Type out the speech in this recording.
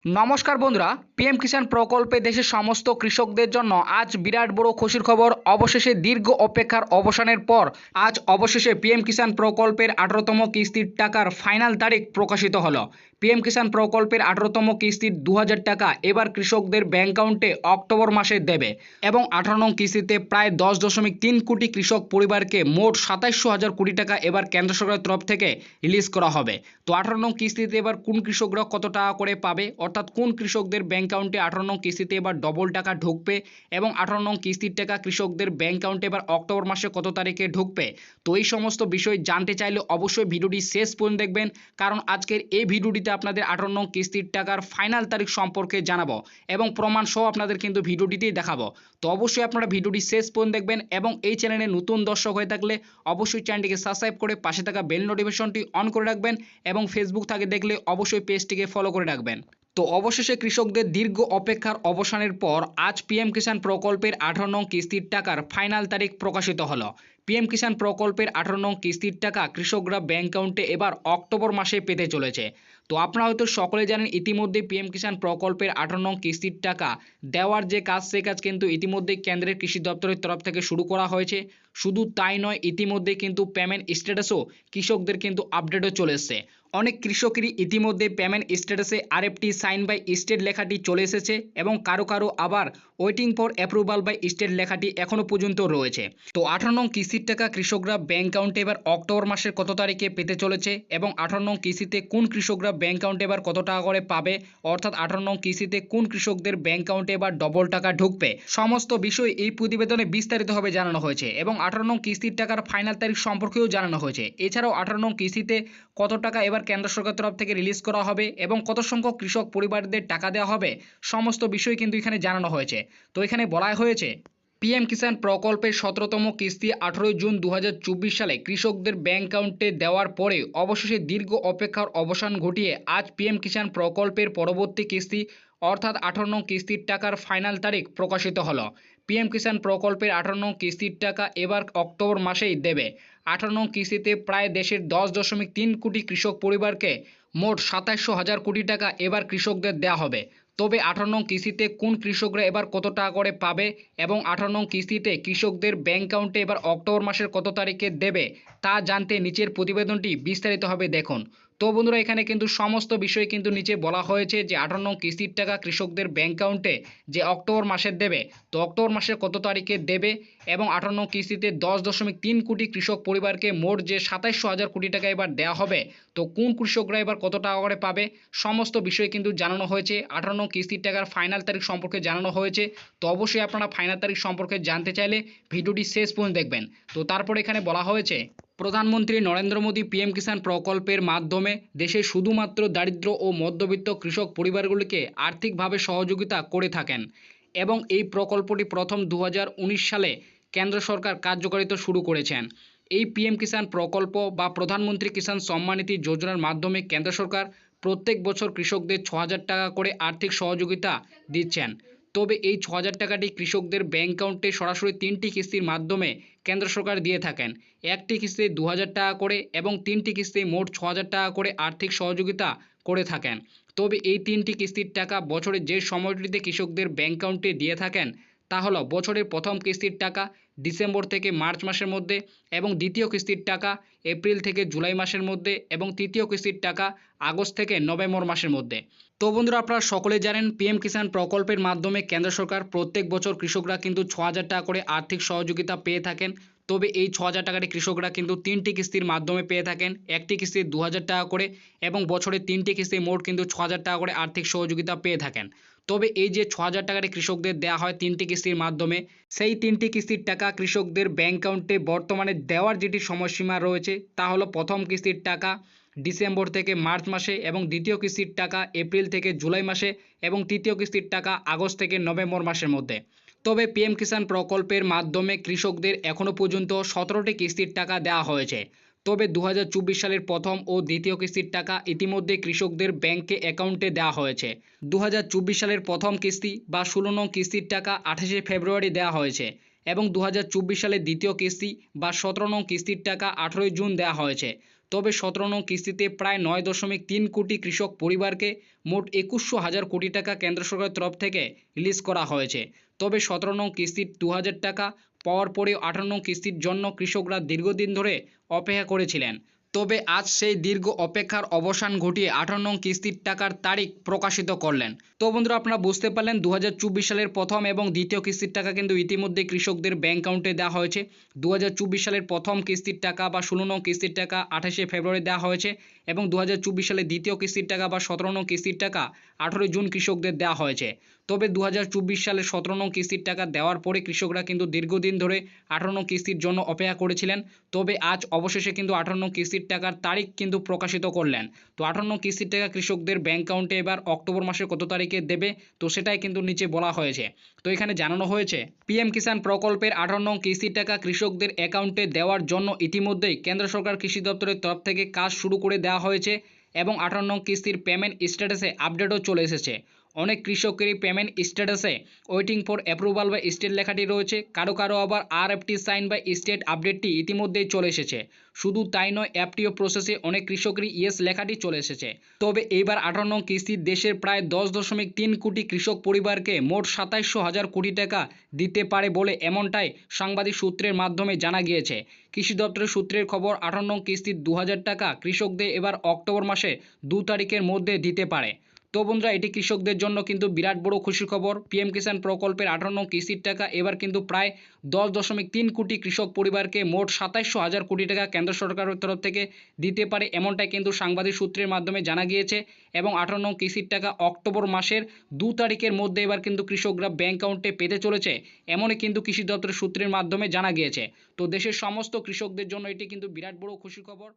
নমস্কার বন্ধুরা, পিএম কিষাণ প্রকল্পে দেশের সমস্ত কৃষকদের জন্য আজ বিরাট বড় খুশির খবর। অবশেষে দীর্ঘ অপেক্ষার অবসানের পর আজ অবশেষে পিএম কিষাণ প্রকল্পের 18তম কিস্তির টাকার ফাইনাল তারিখ প্রকাশিত হলো। পিএম কিষাণ প্রকল্পের 18তম কিস্তির 2000 টাকা এবার কৃষকদের ব্যাংক অ্যাকাউন্টে অক্টোবর মাসে দেবে এবং 18 নং কিস্তিতে প্রায় 10.3 কোটি কৃষক পরিবারকে মোট 27,000 কোটি টাকা এবার কেন্দ্র সরকারের তরফ থেকে রিলিজ করা হবে। তো 18 নং কিস্তিতে এবার কোন কৃষকরা কত টাকা করে পাবে, অর্থাৎ কোন কৃষকদের ব্যাংক অ্যাকাউন্টে 18 নং কিস্তিতে এবার ডবল টাকা ঢুকবে এবং 18 নং কিস্তির টাকা কৃষকদের ব্যাংক অ্যাকাউন্টে এবার অক্টোবর মাসে কত তারিখে ঢুকবে, তো এই সমস্ত বিষয় জানতে চাইলে অবশ্যই ভিডিওটি শেষ পর্যন্ত দেখবেন, কারণ আজকের এই ভিডিওটিতে আপনাদের 18 নং কিস্তির টাকার ফাইনাল তারিখ সম্পর্কে জানাবো এবং প্রমাণ সহ আপনাদের কিন্তু ভিডিওটিতেই দেখাবো। তো অবশ্যই আপনারা ভিডিওটি শেষ পর্যন্ত দেখবেন এবং এই চ্যানেলে নতুন দর্শক হয়ে থাকলে অবশ্যই চ্যানেলটিকে সাবস্ক্রাইব করে পাশে থাকা বেল নোটিফিকেশনটি অন করে রাখবেন এবং ফেসবুক থেকে দেখলে অবশ্যই পেজটিকে ফলো করে রাখবেন। তো অবশেষে কৃষকদের দীর্ঘ অপেক্ষার অবসানের পর আজ পিএম কিষাণ প্রকল্পের 18 নং কিস্তির টাকার ফাইনাল তারিখ প্রকাশিত হলো। পিএম কিষাণ প্রকল্পের 18 নং কিস্তির টাকা কৃষকরা ব্যাংক অ্যাকাউন্টে এবার অক্টোবর মাসে পেতে চলেছে। তো আপনারা হয়তো সকলে জানেন ইতিমধ্যে পিএম কিষাণ প্রকল্পের 18 নং কিস্তির টাকা দেওয়ার যে কাজ, সে কাজ কিন্তু ইতিমধ্যে কেন্দ্রের কৃষি দপ্তরের তরফ থেকে শুরু করা হয়েছে। শুধু তাই নয়, ইতিমধ্যে কিন্তু পেমেন্ট স্ট্যাটাসও কৃষকদের কিন্তু আপডেটও চলে এসেছে। অনেক কৃষকেরই ইতিমধ্যে পেমেন্ট স্ট্যাটাসে আরএফটি সাইন বাই স্টেট লেখাটি চলে এসেছে এবং কারো কারো আবার waiting for approval by state লেখাটি এখনও পর্যন্ত রয়েছে। তো 18 নং কিস্তির টাকা কৃষকরা ব্যাংক অ্যাকাউন্টে এবার অক্টোবর মাসের কত তারিখে পেতে চলেছে এবং 18 নং কিস্তিতে কোন কৃষকরা ব্যাংক অ্যাকাউন্টে এবার কত টাকা করে পাবে, অর্থাৎ 18 নং কিস্তিতে কোন কৃষকদের ব্যাংক অ্যাকাউন্টে এবার ডবল টাকা ঢুকবে, সমস্ত বিষয় এই প্রতিবেদনে বিস্তারিতভাবে জানানো হয়েছে এবং 18 নং কিস্তির টাকার ফাইনাল তারিখ সম্পর্কেও জানানো হয়েছে। এছাড়াও 18 নং কিস্তিতে কত টাকা এবার কেন্দ্র সরকার তরফ থেকে রিলিজ করা হবে এবং কত সংখ্যক কৃষক পরিবারদের টাকা দেওয়া হবে, সমস্ত বিষয় কিন্তু এখানে জানানো হয়েছে। তো এখানে বলা হয়েছে পিএম কিষাণ প্রকল্পের 17তম কিস্তি 18 জুন 2024 সালে কৃষকদের ব্যাংক অ্যাকাউন্টে দেওয়ার পরে অবশেষে দীর্ঘ অপেক্ষার অবসান ঘটিয়ে আজ পিএম কিষাণ প্রকল্পের পরবর্তী কিস্তি অর্থাৎ 18 নং কিস্তির টাকার ফাইনাল তারিখ প্রকাশিত হলো। পিএম কিষাণ প্রকল্পের 18 নং কিস্তির টাকা এবার অক্টোবর মাসেই দেবে। 18 নং কিস্তিতে প্রায় দেশের 10.3 কোটি কৃষক পরিবারকে মোট 27,000 কোটি টাকা এবার কৃষকদের দেওয়া হবে। তবে 18 নং কিস্তিতে কোন কৃষকরা এবার কত টাকা করে পাবে এবং 18 নং কিস্তিতে কৃষকদের ব্যাংক অ্যাকাউন্টে এবার অক্টোবর মাসের কত তারিখে দেবে তা জানতে নিচের প্রতিবেদনটি বিস্তারিতভাবে দেখুন। তো বন্ধুরা, এখানে কিন্তু সমস্ত বিষয় কিন্তু নিচে বলা হয়েছে যে 18 নং কিস্তির টাকা কৃষকদের ব্যাংক অ্যাকাউন্টে যে অক্টোবর মাসের দেবে, তো অক্টোবর মাসের কত তারিখে দেবে এবং 18 নং কিস্তিতে 10.3 কোটি কৃষক পরিবারকে মোট যে 27,000 কোটি টাকা এবার দেওয়া হবে, তো কোন কৃষকরা এবার কত টাকা করে পাবে, সমস্ত বিষয় কিন্তু জানানো হয়েছে। 18 নং কিস্তির টাকার ফাইনাল তারিখ সম্পর্কে জানানো হয়েছে। তো অবশ্যই আপনারা ফাইনাল তারিখ সম্পর্কে জানতে চাইলে ভিডিওটি শেষ পর্যন্ত দেখবেন। তো তারপর এখানে বলা হয়েছে প্রধানমন্ত্রী নরেন্দ্র মোদী পিএম কিষাণ প্রকল্পের মাধ্যমে দেশে শুধুমাত্র দারিদ্র ও মধ্যবিত্ত কৃষক পরিবারগুলিকে আর্থিকভাবে সহযোগিতা করে থাকেন এবং এই প্রকল্পটি প্রথম 2019 সালে কেন্দ্র সরকার কার্যকারিতা শুরু করেছেন। এই পিএম কিষাণ প্রকল্প বা প্রধানমন্ত্রী কিষাণ সম্মান নিধি যোজনার মাধ্যমে কেন্দ্র সরকার প্রত্যেক বছর কৃষকদের 6,000 টাকা করে আর্থিক সহযোগিতা দিচ্ছেন। তবে এই 6,000 টাকাটি কৃষকদের ব্যাংক অ্যাকাউন্টে সরাসরি 3টি কিস্তির মাধ্যমে কেন্দ্র সরকার দিয়ে থাকেন। একটি কিস্তিতে 2,000 টাকা করে এবং 3টি কিস্তিতে মোট 6,000 টাকা করে আর্থিক সহযোগিতা করে থাকেন। তবে এই 3টি কিস্তির টাকা বছরে যে সময়টিতে কৃষকদের ব্যাংক অ্যাকাউন্টে দিয়ে থাকেন তা হলো বছরের প্রথম কিস্তির টাকা ডিসেম্বর থেকে মার্চ মাসের মধ্যে এবং দ্বিতীয় কিস্তির টাকা এপ্রিল থেকে জুলাই মাসের মধ্যে এবং তৃতীয় কিস্তির টাকা আগস্ট থেকে নভেম্বর মাসের মধ্যে। তো বন্ধুরা, আপনারা সকলে জানেন পিএম কিষাণ প্রকল্পের মাধ্যমে কেন্দ্র সরকার প্রত্যেক বছর কৃষকরা কিন্তু 6,000 টাকা করে আর্থিক সহযোগিতা পেয়ে থাকেন। তবে এই 6,000 টাকাটি কৃষকরা কিন্তু 3টি কিস্তির মাধ্যমে পেয়ে থাকেন। একটি কিস্তি 2,000 টাকা করে এবং বছরে 3টি কিস্তি মোট কিন্তু 6,000 টাকা করে আর্থিক সহযোগিতা পেয়ে থাকেন। তবে এই যে 6,000 টাকাটি কৃষকদের দেওয়া হয় 3টি কিস্তির মাধ্যমে, সেই 3টি কিস্তির টাকা কৃষকদের ব্যাংক অ্যাকাউন্টে বর্তমানে দেওয়ার যেটি সময়সীমা রয়েছে তা হলো প্রথম কিস্তির টাকা ডিসেম্বর থেকে মার্চ মাসে এবং দ্বিতীয় কিস্তির টাকা এপ্রিল থেকে জুলাই মাসে এবং তৃতীয় কিস্তির টাকা আগস্ট থেকে নভেম্বর মাসের মধ্যে। তবে পিএম কিষাণ প্রকল্পের মাধ্যমে কৃষকদের এখনও পর্যন্ত 17টি কিস্তির টাকা দেওয়া হয়েছে। তবে 2024 সালের প্রথম ও দ্বিতীয় কিস্তির টাকা ইতিমধ্যে কৃষকদের ব্যাংকে অ্যাকাউন্টে দেওয়া হয়েছে। 2024 সালের প্রথম কিস্তি বা 16 নং কিস্তির টাকা 28শে ফেব্রুয়ারি দেওয়া হয়েছে এবং 2024 সালের দ্বিতীয় কিস্তি বা 17 নং কিস্তির টাকা 18ই জুন দেওয়া হয়েছে। তবে 17 নং কিস্তিতে প্রায় 9.3 কোটি কৃষক পরিবারকে মোট 21,000 কোটি টাকা কেন্দ্র সরকারের তরফ থেকে রিলিজ করা হয়েছে। তবে 17 নং কিস্তির 2,000 টাকা পাওয়ার পরেও 18 নং কিস্তির জন্য কৃষকরা দীর্ঘদিন ধরে অপেক্ষা করেছিলেন। তবে আজ সেই দীর্ঘ অপেক্ষার অবসান ঘটিয়ে 18 নং কিস্তির টাকার তারিখ প্রকাশিত করলেন। তো বন্ধুরা, আপনারা বুঝতে পারলেন 2024 সালের প্রথম এবং দ্বিতীয় কিস্তির টাকা কিন্তু ইতিমধ্যে কৃষকদের ব্যাংক অ্যাকাউন্টে দেওয়া হয়েছে। 2024 সালের প্রথম কিস্তির টাকা বা 16 নং কিস্তির টাকা 28শে ফেব্রুয়ারি দেওয়া হয়েছে এবং 2024 সালের দ্বিতীয় কিস্তির টাকা বা 17 নং কিস্তির টাকা 18 জুন কৃষকদের দেওয়া হয়েছে। তবে 2024 সালের 17 নং কিস্তির টাকা দেওয়ার পরে কৃষকরা কিন্তু দীর্ঘদিন ধরে 18 নং কিস্তির জন্য অপেক্ষা করেছিলেন। তবে আজ অবশেষে কিন্তু 18 নং কিস্তির টাকার তারিখ কিন্তু প্রকাশিত করলেন। তো 18 নং কিস্তির টাকা কৃষকদের ব্যাংক অ্যাকাউন্টে এবার অক্টোবর মাসের কত তারিখে দেবে, তো সেটাই কিন্তু নিচে বলা হয়েছে। তো এখানে জানানো হয়েছে পিএম কিষাণ প্রকল্পের 18 নং কিস্তির টাকা কৃষকদের অ্যাকাউন্টে দেওয়ার জন্য ইতিমধ্যেই কেন্দ্র সরকার কৃষি দপ্তরের তরফ থেকে কাজ শুরু করে দেওয়া হয়েছে এবং 18 নং কিস্তির পেমেন্ট স্ট্যাটাসে আপডেটও চলে এসেছে। অনেক কৃষকেরই পেমেন্ট স্ট্যাটাসে ওয়েটিং ফর অ্যাপ্রুভাল বা স্টেট লেখাটি রয়েছে, কারো কারো আবার আরএফটি সাইন বা স্টেট আপডেটটি ইতিমধ্যেই চলে এসেছে। শুধু তাই নয়, এফটিও প্রসেসে অনেক কৃষকেরই ইয়েস লেখাটি চলে এসেছে। তবে এইবার 18 নং কিস্তির দেশের প্রায় 10.3 কোটি কৃষক পরিবারকে মোট 27,000 কোটি টাকা দিতে পারে বলে এমনটাই সাংবাদিক সূত্রের মাধ্যমে জানা গিয়েছে। কৃষি দপ্তরের সূত্রের খবর, 18 নং কিস্তির 2,000 টাকা কৃষকদের এবার অক্টোবর মাসে 2 তারিখের মধ্যে দিতে পারে। তো বন্ধুরা, এটি কৃষকদের জন্য কিন্তু বিরাট বড় খুশির খবর। পিএম কিষাণ প্রকল্পের 18 নং কিস্তির টাকা এবার কিন্তু প্রায় 10.3 কোটি কৃষক পরিবারকে মোট 27,000 কোটি টাকা কেন্দ্র সরকারের তরফ থেকে দিতে পারে, এমনটাই কিন্তু সাংবাদিক সূত্রের মাধ্যমে জানা গিয়েছে। এবং 18 নং কিস্তির টাকা অক্টোবর মাসের 2 তারিখের মধ্যে এবার কিন্তু কৃষকরা ব্যাংক অ্যাকাউন্টে পেতে চলেছে, এমনই কিন্তু কৃষি দপ্তরের সূত্রের মাধ্যমে জানা গিয়েছে। তো দেশের সমস্ত কৃষকদের জন্য এটি কিন্তু বিরাট বড় খুশির খবর।